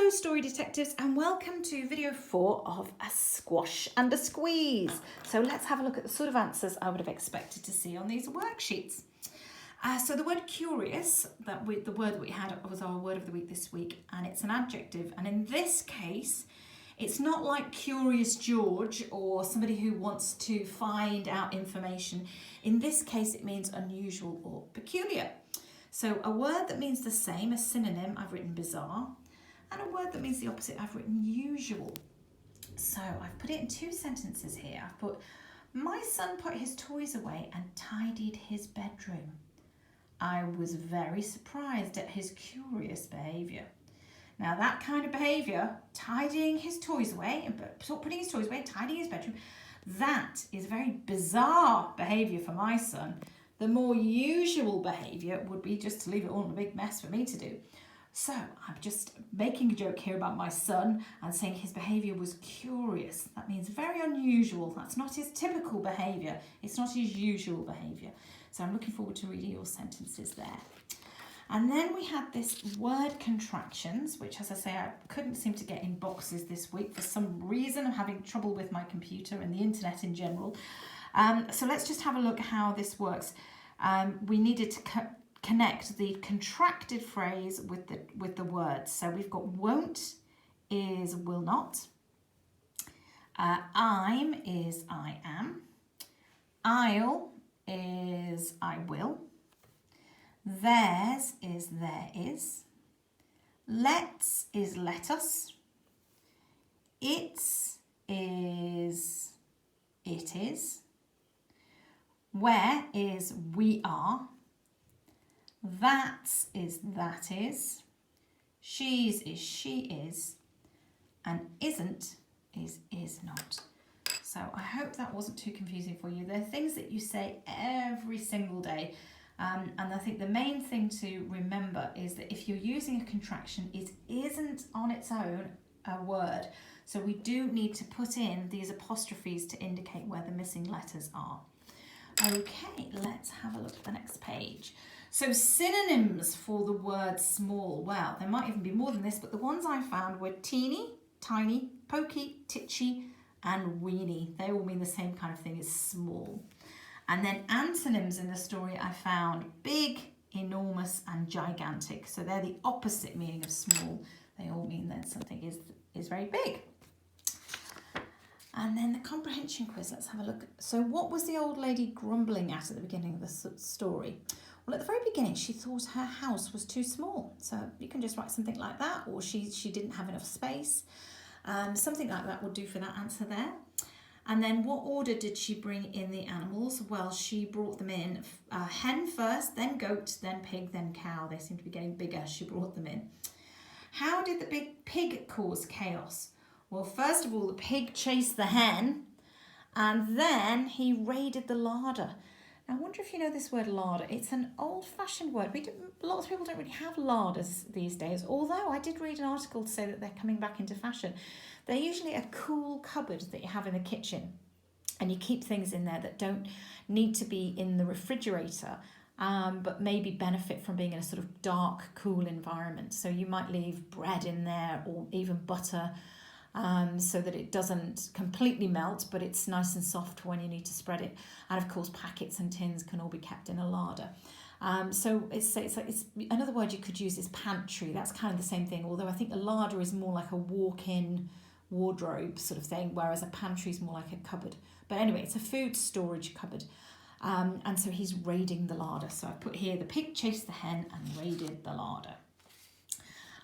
Hello Story Detectives and welcome to video 4 of A Squash and a Squeeze. So let's have a look at the sort of answers I would have expected to see on these worksheets. So the word curious, the word that we had was our word of the week this week, and it's an adjective, and in this case it's not like Curious George or somebody who wants to find out information. In this case it means unusual or peculiar. So a word that means the same, a synonym, I've written bizarre, and a word that means the opposite, I've written usual. So I've put it in two sentences here. I've put, my son put his toys away and tidied his bedroom. I was very surprised at his curious behaviour. Now that kind of behaviour, tidying his toys away and putting his toys away, tidying his bedroom, that is very bizarre behaviour for my son. The more usual behaviour would be just to leave it all in a big mess for me to do. So I'm just making a joke here about my son and saying his behaviour was curious. That means very unusual. That's not his typical behaviour. It's not his usual behaviour. So I'm looking forward to reading your sentences there. And then we had this word contractions, which, as I say, I couldn't seem to get in boxes this week. For some reason, I'm having trouble with my computer and the internet in general. So let's just have a look how this works. We needed to connect the contracted phrase with the words. So we've got won't is will not. I'm is I am. I'll is I will. Theirs is there is. Let's is let us. It's is it is. Where is we are. That's is that is. She's is she is. And isn't is not. So I hope that wasn't too confusing for you. They're things that you say every single day. And I think the main thing to remember is that if you're using a contraction, it isn't on its own a word. So we do need to put in these apostrophes to indicate where the missing letters are. Okay, let's have a look at the next page. So synonyms for the word small. Well, there might even be more than this, but the ones I found were teeny, tiny, pokey, titchy, and weeny. They all mean the same kind of thing as small. And then antonyms in the story I found big, enormous, and gigantic. So they're the opposite meaning of small. They all mean that something is very big. And then the comprehension quiz, let's have a look. So what was the old lady grumbling at the beginning of the story? Well, at the very beginning, she thought her house was too small. So you can just write something like that, or she didn't have enough space. Something like that would do for that answer there. And then what order did she bring in the animals? Well, she brought them in hen first, then goat, then pig, then cow. They seem to be getting bigger as she brought them in. How did the big pig cause chaos? Well, first of all, the pig chased the hen, and then he raided the larder. Now, I wonder if you know this word larder. It's an old-fashioned word. Lots of people don't really have larders these days, although I did read an article to say that they're coming back into fashion. They're usually a cool cupboard that you have in the kitchen, and you keep things in there that don't need to be in the refrigerator, but maybe benefit from being in a sort of dark, cool environment. So you might leave bread in there or even butter, so that it doesn't completely melt, but it's nice and soft when you need to spread it. And of course, packets and tins can all be kept in a larder. So it's another word you could use is pantry. That's kind of the same thing, although I think a larder is more like a walk-in wardrobe sort of thing, whereas a pantry is more like a cupboard. But anyway, it's a food storage cupboard. And so he's raiding the larder. So I put here, the pig chased the hen and raided the larder.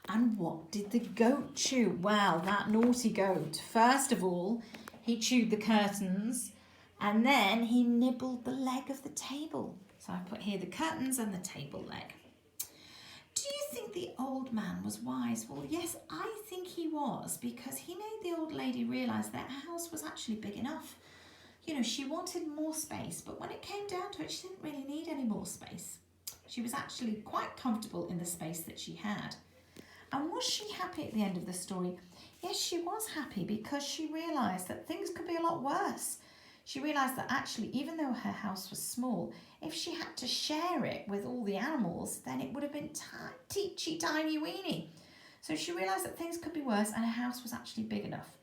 And what did the goat chew? Well, that naughty goat. First of all, he chewed the curtains, and then he nibbled the leg of the table. So I put here the curtains and the table leg. Do you think the old man was wise? Well, yes, I think he was, because he made the old lady realise that her house was actually big enough. You know, she wanted more space, but when it came down to it, she didn't really need any more space. She was actually quite comfortable in the space that she had. And was she happy at the end of the story? Yes, she was happy, because she realised that things could be a lot worse. She realised that actually, even though her house was small, if she had to share it with all the animals, then it would have been teeny tiny weeny. So she realised that things could be worse and her house was actually big enough.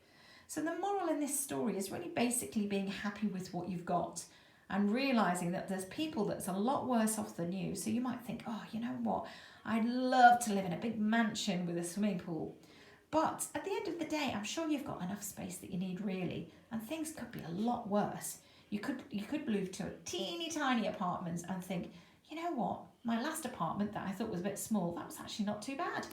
So the moral in this story is really basically being happy with what you've got and realising that there's people that's a lot worse off than you. So you might think, oh, you know what? I'd love to live in a big mansion with a swimming pool. But at the end of the day, I'm sure you've got enough space that you need really, and things could be a lot worse. You could move to a teeny tiny apartment and think, you know what, my last apartment that I thought was a bit small, that was actually not too bad.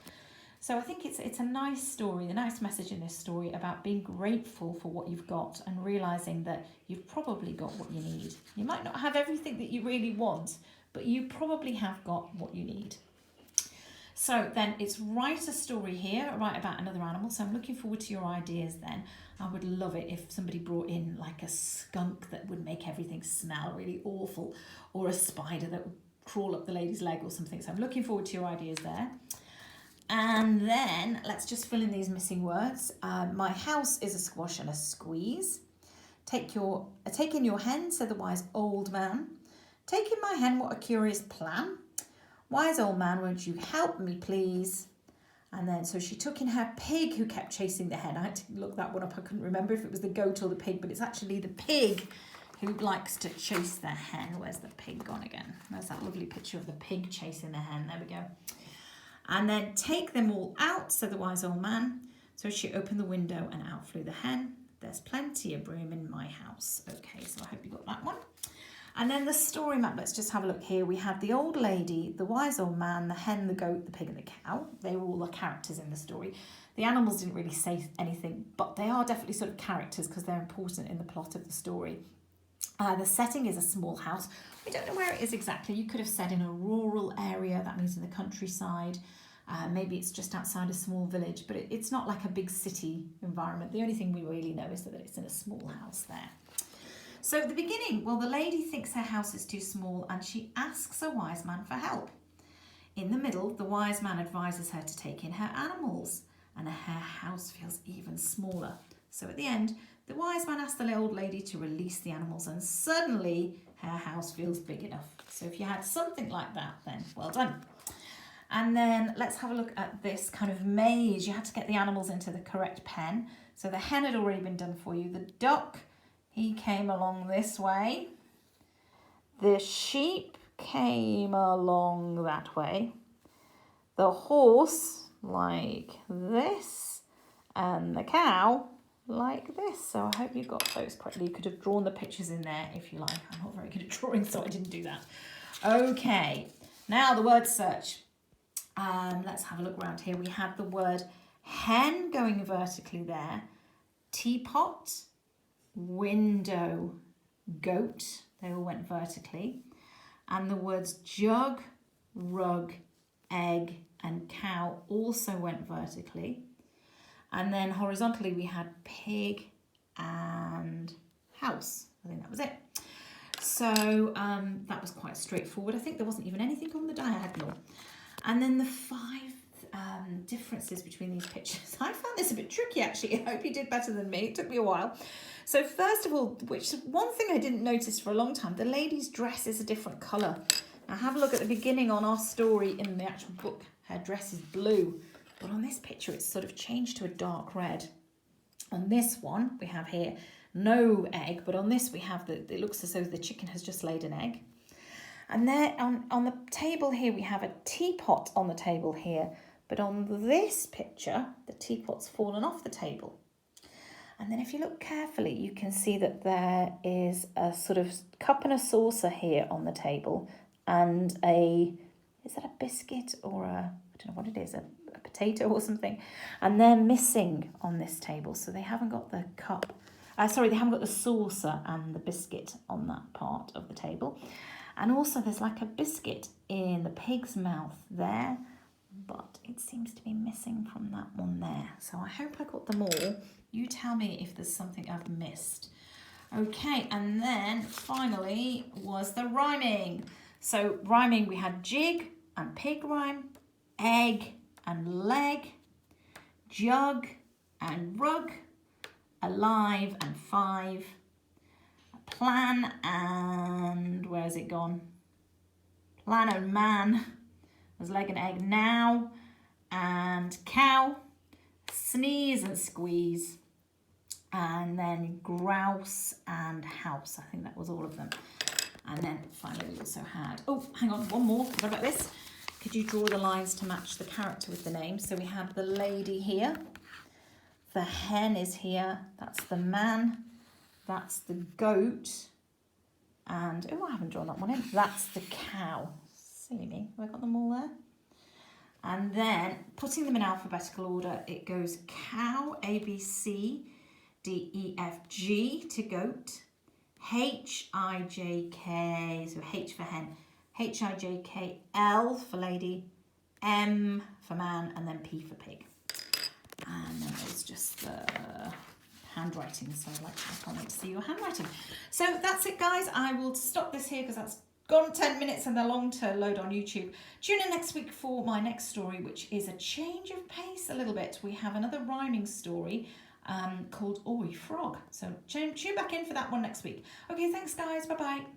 So I think it's a nice story, a nice message in this story about being grateful for what you've got and realising that you've probably got what you need. You might not have everything that you really want, but you probably have got what you need. So then it's write a story here, write about another animal. So I'm looking forward to your ideas then. I would love it if somebody brought in like a skunk that would make everything smell really awful, or a spider that would crawl up the lady's leg or something. So I'm looking forward to your ideas there. And then let's just fill in these missing words. My house is a squash and a squeeze. Take in your hen, said the wise old man. Take in my hen, what a curious plan. Wise old man, won't you help me, please? And then, so she took in her pig who kept chasing the hen. I had to look that one up. I couldn't remember if it was the goat or the pig, but it's actually the pig who likes to chase the hen. Where's the pig gone again? There's that lovely picture of the pig chasing the hen. There we go. And then take them all out, said the wise old man. So she opened the window and out flew the hen. There's plenty of room in my house. Okay, so I hope you got that one. And then the story map, let's just have a look here. We had the old lady, the wise old man, the hen, the goat, the pig and the cow. They were all the characters in the story. The animals didn't really say anything, but they are definitely sort of characters because they're important in the plot of the story. The setting is a small house. We don't know where it is exactly. You could have said in a rural area, that means in the countryside. Maybe it's just outside a small village, but it's not like a big city environment. The only thing we really know is that it's in a small house there. So at the beginning, well, the lady thinks her house is too small and she asks a wise man for help. In the middle, the wise man advises her to take in her animals and her house feels even smaller. So at the end, the wise man asks the old lady to release the animals and suddenly her house feels big enough. So if you had something like that, then well done. And then let's have a look at this kind of maze. You had to get the animals into the correct pen. So the hen had already been done for you. The duck, he came along this way. The sheep came along that way. The horse, like this. And the cow, like this. So I hope you got those correctly. You could have drawn the pictures in there if you like. I'm not very good at drawing, so I didn't do that. Okay, now the word search. Let's have a look around here. We had the word hen going vertically there. Teapot, window, goat. They all went vertically. And the words jug, rug, egg, and cow also went vertically. And then horizontally we had pig and house. I think that was it. So that was quite straightforward. I think there wasn't even anything on the diagonal. And then the 5 differences between these pictures. I found this a bit tricky actually. I hope you did better than me. It took me a while. So first of all, which one thing I didn't notice for a long time, the lady's dress is a different colour. Now have a look at the beginning on our story in the actual book. Her dress is blue. But on this picture, it's sort of changed to a dark red. On this one, we have here no egg, but on this we have it looks as though the chicken has just laid an egg. And there on the table here, we have a teapot on the table here, but on this picture, the teapot's fallen off the table. And then if you look carefully, you can see that there is a sort of cup and a saucer here on the table, and is that a biscuit or I don't know what it is, a potato or something, and they're missing on this table, so they haven't got the cup. They haven't got the saucer and the biscuit on that part of the table. And also there's like a biscuit in the pig's mouth there, but it seems to be missing from that one there. So I hope I got them all. You tell me if there's something I've missed. Okay, and then finally was the rhyming. So rhyming, we had jig and pig rhyme, egg and leg, jug and rug, alive and 5, plan and, where has it gone? Plan and man. There's leg and egg now. and cow, sneeze and squeeze, and then grouse and house. I think that was all of them. And then finally we also had, oh, hang on, one more. What about this? Could you draw the lines to match the character with the name? So we have the lady here. The hen is here. That's the man. That's the goat. And, oh, I haven't drawn that one in. That's the cow. Silly me. Have I got them all there? And then putting them in alphabetical order, it goes cow, A, B, C, D, E, F, G to goat. H, I, J, K, so H for hen. H, I, J, K, L for lady. M for man. And then P for pig. And then there's just the handwriting, so I can't wait to see your handwriting. So that's it, guys. I will stop this here because that's gone 10 minutes and they're long to load on YouTube. Tune in next week for my next story, which is a change of pace a little bit. We have another rhyming story called Oi Frog. So tune back in for that one next week. Okay, thanks, guys. Bye-bye.